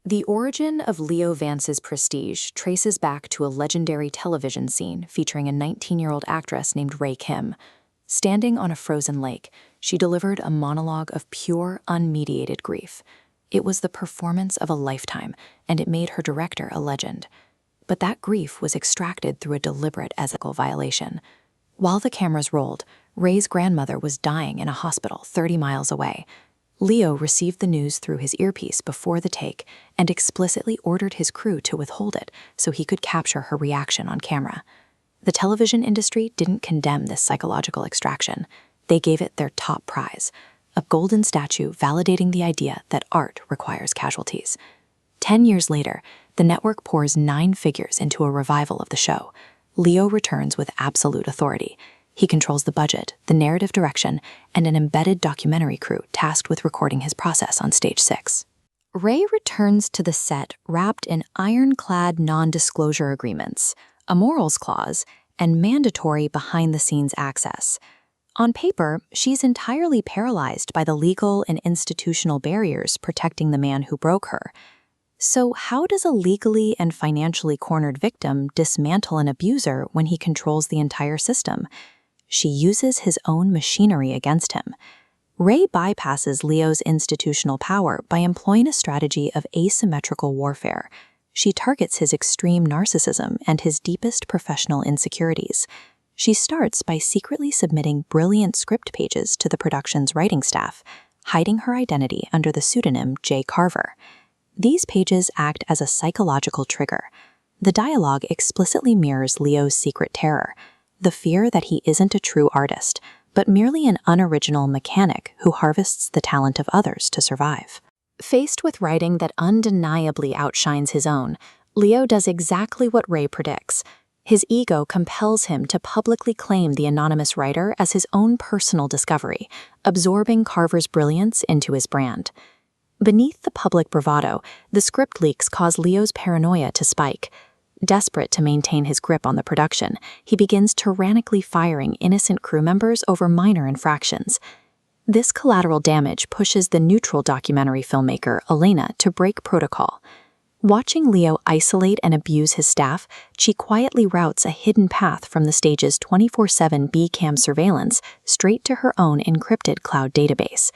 The origin of Leo Vance's prestige traces back to a legendary television scene featuring a 19-year-old actress named Rae Kim. Standing on a frozen lake, she delivered a monologue of pure, unmediated grief. It was the performance of a lifetime, and it made her director a legend. But that grief was extracted through a deliberate ethical violation. While the cameras rolled, Rae's grandmother was dying in a hospital 30 miles away. Leo received the news through his earpiece before the take and explicitly ordered his crew to withhold it so he could capture her reaction on camera. The television industry didn't condemn this psychological extraction. They gave it their top prize, a golden statue validating the idea that art requires casualties. 10 years later, the network pours 9 figures into a revival of the show. Leo returns with absolute authority. He controls the budget, the narrative direction, and an embedded documentary crew tasked with recording his process on stage 6. Rae returns to the set wrapped in ironclad non-disclosure agreements, a morals clause, and mandatory behind-the-scenes access. On paper, she's entirely paralyzed by the legal and institutional barriers protecting the man who broke her. So how does a legally and financially cornered victim dismantle an abuser when he controls the entire system? She uses his own machinery against him. Rae bypasses Leo's institutional power by employing a strategy of asymmetrical warfare. She targets his extreme narcissism and his deepest professional insecurities. She starts by secretly submitting brilliant script pages to the production's writing staff, hiding her identity under the pseudonym J. Carver. These pages act as a psychological trigger. The dialogue explicitly mirrors Leo's secret terror, the fear that he isn't a true artist, but merely an unoriginal mechanic who harvests the talent of others to survive. Faced with writing that undeniably outshines his own, Leo does exactly what Rae predicts. His ego compels him to publicly claim the anonymous writer as his own personal discovery, absorbing Carver's brilliance into his brand. Beneath the public bravado, the script leaks cause Leo's paranoia to spike. Desperate to maintain his grip on the production, he begins tyrannically firing innocent crew members over minor infractions. This collateral damage pushes the neutral documentary filmmaker, Elena, to break protocol. Watching Leo isolate and abuse his staff, she quietly routes a hidden path from the stage's 24/7 B-cam surveillance straight to her own encrypted cloud database.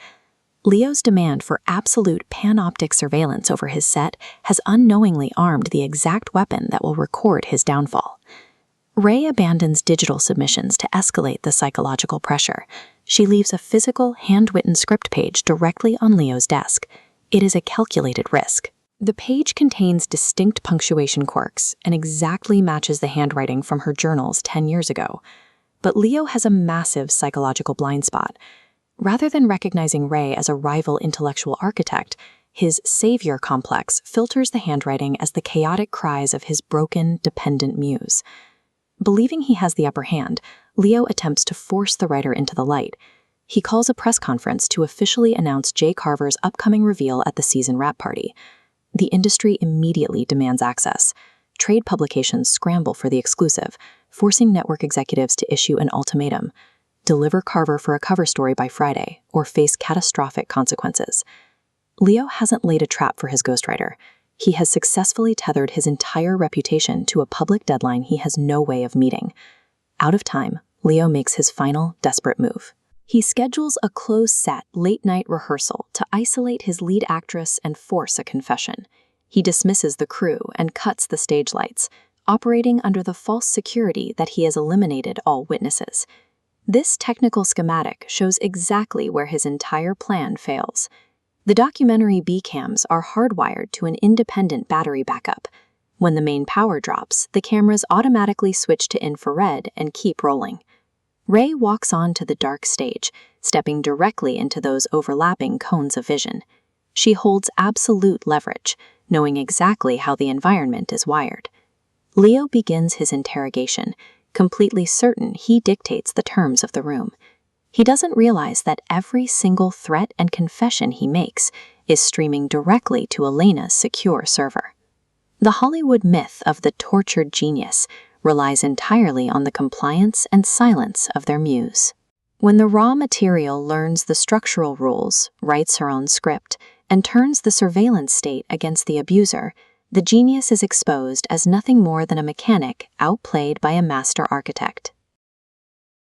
Leo's demand for absolute panoptic surveillance over his set has unknowingly armed the exact weapon that will record his downfall. Rae abandons digital submissions to escalate the psychological pressure. She leaves a physical, hand-written script page directly on Leo's desk. It is a calculated risk. The page contains distinct punctuation quirks and exactly matches the handwriting from her journals 10 years ago. But Leo has a massive psychological blind spot. Rather than recognizing Rae as a rival intellectual architect, his savior complex filters the handwriting as the chaotic cries of his broken, dependent muse. Believing he has the upper hand, Leo attempts to force the writer into the light. He calls a press conference to officially announce J. Carver's upcoming reveal at the season wrap party. The industry immediately demands access. Trade publications scramble for the exclusive, forcing network executives to issue an ultimatum: deliver Carver for a cover story by Friday, or face catastrophic consequences. Leo hasn't laid a trap for his ghostwriter. He has successfully tethered his entire reputation to a public deadline he has no way of meeting. Out of time, Leo makes his final, desperate move. He schedules a closed-set, late-night rehearsal to isolate his lead actress and force a confession. He dismisses the crew and cuts the stage lights, operating under the false security that he has eliminated all witnesses. This technical schematic shows exactly where his entire plan fails. The documentary B-cams are hardwired to an independent battery backup. When the main power drops, the cameras automatically switch to infrared and keep rolling. Rae walks onto the dark stage, stepping directly into those overlapping cones of vision. She holds absolute leverage, knowing exactly how the environment is wired. Leo begins his interrogation, completely certain he dictates the terms of the room. He doesn't realize that every single threat and confession he makes is streaming directly to Elena's secure server. The Hollywood myth of the tortured genius relies entirely on the compliance and silence of their muse. When the raw material learns the structural rules, writes her own script, and turns the surveillance state against the abuser, the genius is exposed as nothing more than a mechanic outplayed by a master architect.